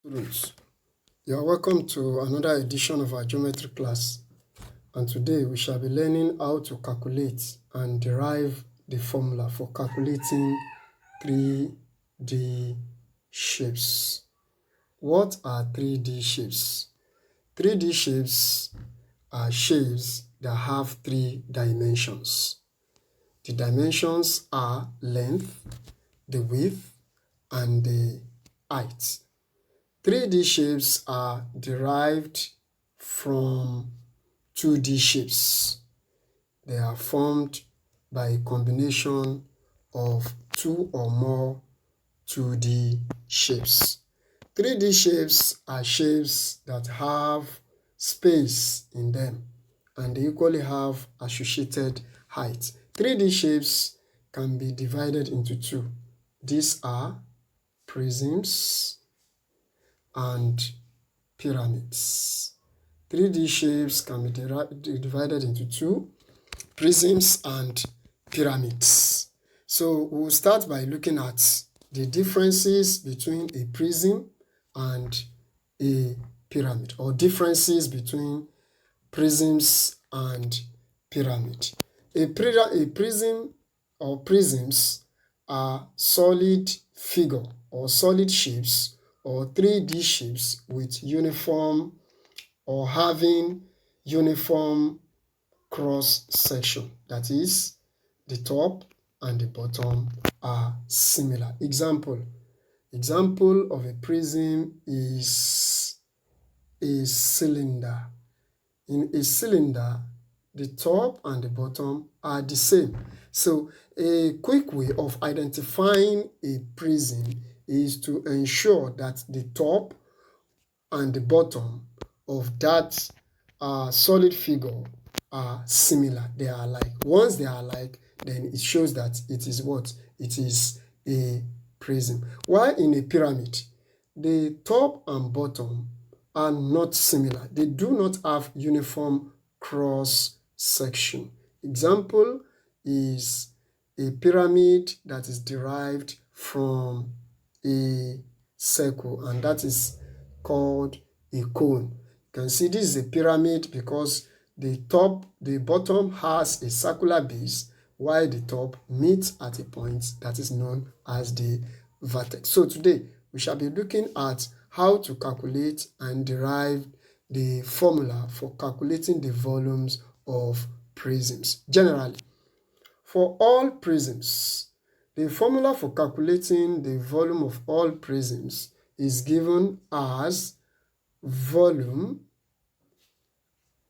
Students, you are welcome to another edition of our geometry class, and today we shall be learning how to calculate and derive the formula for calculating 3D shapes. What are 3D shapes? 3D shapes are shapes that have 3 dimensions. The dimensions are length, the width, and the height. 3D shapes are derived from 2D shapes. They are formed by a combination of 2 or more 2D shapes. 3D shapes are shapes that have space in them and they equally have associated height. 3D shapes can be divided into 2. These are prisms and pyramids. 3D shapes can be divided into 2, prisms and pyramids. So we'll start by looking at the differences between a prism and a pyramid, or differences between prisms and pyramid. A prism or prisms are solid figure or solid shapes or 3D shapes with uniform or having uniform cross section. That is, the top and the bottom are similar. Example of a prism is a cylinder. In a cylinder, the top and the bottom are the same. So a quick way of identifying a prism is to ensure that the top and the bottom of that solid figure are similar. They are alike. Once they are alike, then it shows that it is what? It is a prism. While in a pyramid, the top and bottom are not similar. They do not have uniform cross section. Example is a pyramid that is derived from a circle, and that is called a cone. You can see this is a pyramid because the bottom has a circular base, while the top meets at a point that is known as the vertex. So today we shall be looking at how to calculate and derive the formula for calculating the volumes of prisms. Generally, for all prisms, the formula for calculating the volume of all prisms is given as volume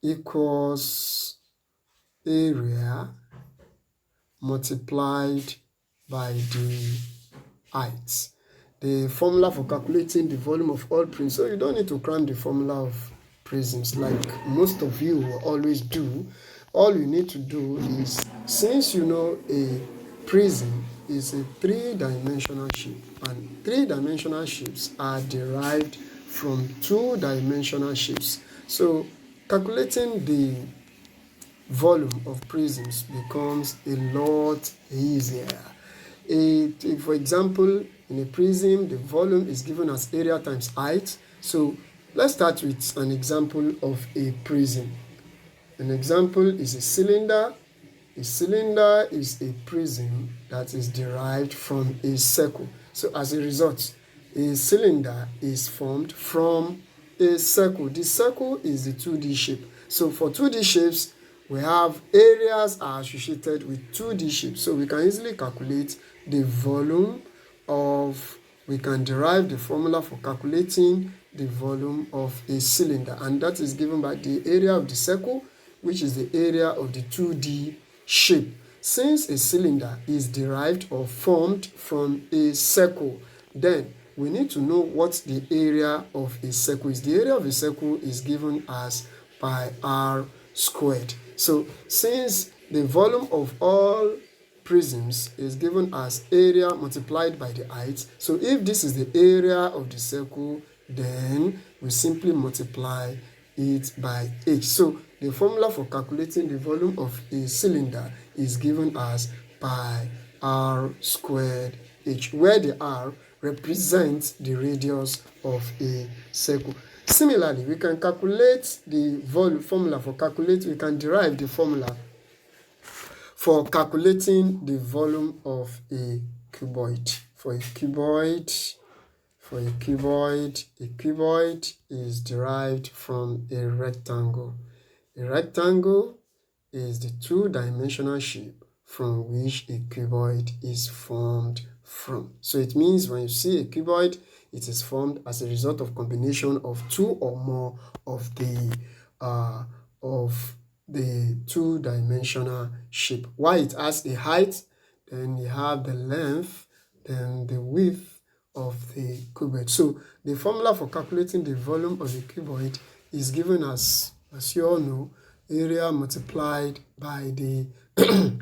equals area multiplied by the height. The formula for calculating the volume of all prisms. So you don't need to cram the formula of prisms like most of you will always do. All you need to do is, since you know a prism is a 3-dimensional shape, and 3-dimensional shapes are derived from 2-dimensional shapes. So calculating the volume of prisms becomes a lot easier. For example, in a prism, the volume is given as area times height. So let's start with an example of a prism. An example is a cylinder. A cylinder is a prism that is derived from a circle. So as a result, a cylinder is formed from a circle. The circle is the 2D shape. So for 2D shapes, we have areas are associated with 2D shapes. So we can easily calculate the volume of, we can derive the formula for calculating the volume of a cylinder. And that is given by the area of the circle, which is the area of the 2D shape. Since a cylinder is derived or formed from a circle, then we need to know what the area of a circle is. The area of a circle is given as pi r squared. So since the volume of all prisms is given as area multiplied by the height, so if this is the area of the circle, then we simply multiply it by h. So the formula for calculating the volume of a cylinder is given as pi r squared h, where the r represent the radius of a circle. Similarly, we can calculate the formula for we can derive the formula for calculating the volume of a cuboid. For a cuboid is derived from a rectangle. A rectangle is the two-dimensional shape from which a cuboid is formed from. So it means when you see a cuboid, it is formed as a result of combination of two or more of the two-dimensional shape. Why it has a height, then you have the length, then the width of the cuboid. So the formula for calculating the volume of a cuboid is given as you all know, area multiplied by the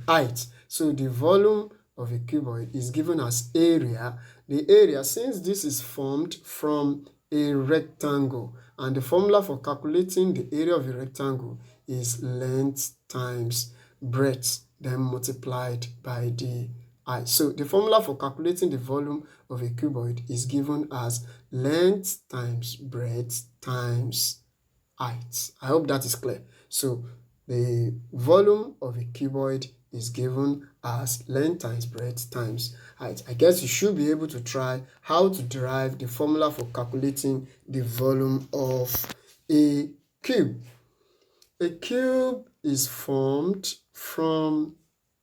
height. So the volume of a cuboid is given as area. The area, since this is formed from a rectangle, and the formula for calculating the area of a rectangle is length times breadth, then multiplied by the height. So the formula for calculating the volume of a cuboid is given as length times breadth times height. I hope that is clear. So the volume of a cuboid is given as length times breadth times height. I guess you should be able to try how to derive the formula for calculating the volume of a cube. A cube is formed from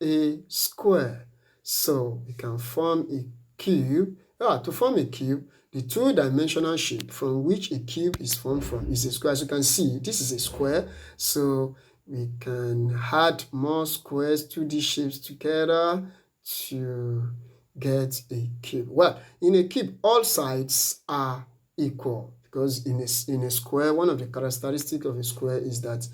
a square. So we can form a cube. To form a cube, the two-dimensional shape from which a cube is formed from is a square. As you can see, this is a square. So we can add more squares, 2D shapes together to get a cube. Well, in a cube, all sides are equal, because in a square, one of the characteristics of a square is that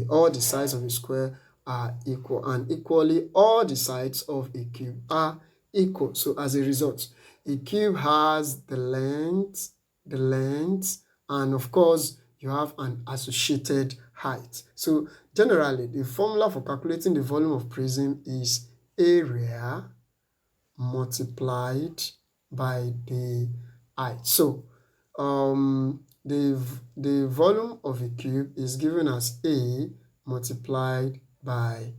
all the sides of a square are equal, and equally all the sides of a cube are equal. So as a result, a cube has the length, and of course you have an associated height. So generally, the formula for calculating the volume of prism is area multiplied by the height. So the volume of a cube is given as A multiplied by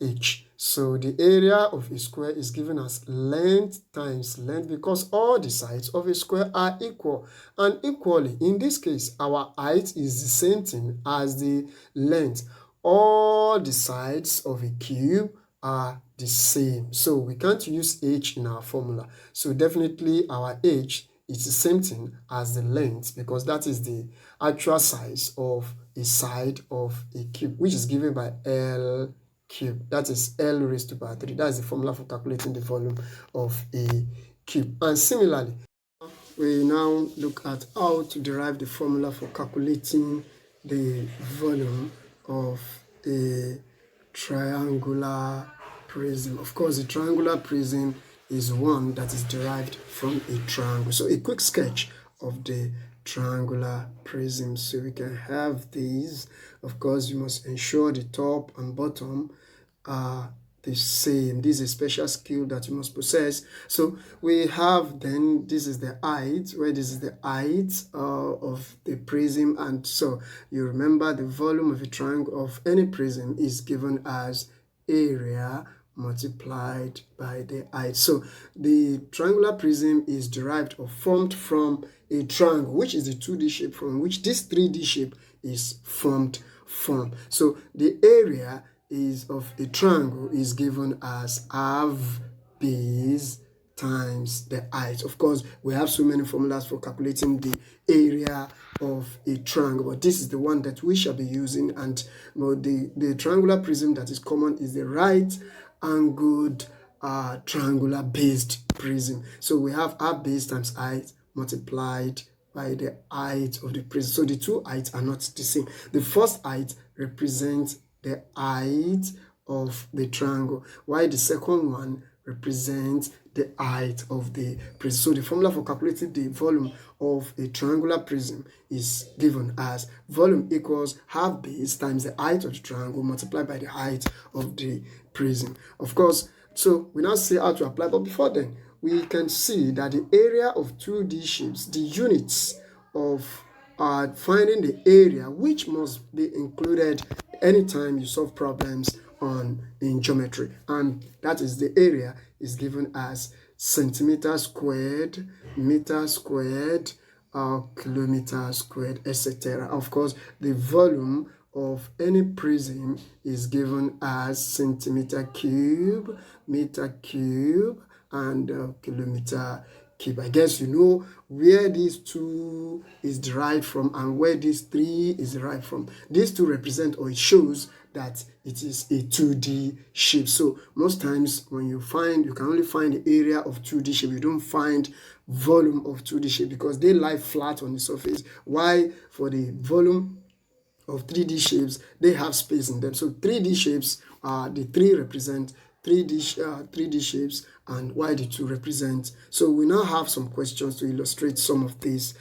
H. So the area of a square is given as length times length, because all the sides of a square are equal. And equally, in this case, our height is the same thing as the length. All the sides of a cube are the same. So we can't use H in our formula. So definitely our H is the same thing as the length, because that is the actual size of a side of a cube, which is given by L cube. That is L raised to power 3. That is the formula for calculating the volume of a cube. And similarly, we now look at how to derive the formula for calculating the volume of a triangular prism. Of course, a triangular prism is one that is derived from a triangle. So a quick sketch of the triangular prism. So we can have these. Of course, you must ensure the top and bottom are the same. This is a special skill that you must possess. So we have then, this is the height, where this is the height of the prism. And so you remember the volume of a triangle of any prism is given as area multiplied by the height. So the triangular prism is derived or formed from a triangle, which is the 2D shape from which this 3D shape is formed from. So the area of a triangle is given as half base times the height. Of course, we have so many formulas for calculating the area of a triangle, but this is the one that we shall be using. And the triangular prism that is common is the right angled triangular based prism. So we have half base times height multiplied by the height of the prism. So the two heights are not the same. The first height represents the height of the triangle, while the second one represents the height of the prism. So the formula for calculating the volume of a triangular prism is given as volume equals half base times the height of the triangle multiplied by the height of the prism. Of course, so we now see how to apply, but before then, we can see that the area of 2D shapes, the units of finding the area, which must be included anytime you solve problems in geometry, and that is the area is given as centimeter squared, meter squared, kilometer squared, etc. Of course, the volume of any prism is given as centimeter cube, meter cube, and kilometer cube. I guess you know where these two is derived from and where these three is derived from. These two represent, or it shows that it is a 2D shape. So most times when you can only find the area of 2D shape. You don't find volume of 2D shape because they lie flat on the surface. Why? For the volume of 3D shapes, they have space in them. So 3D shapes, the 3 represent 3D shapes, and why the 2 represent. So we now have some questions to illustrate some of these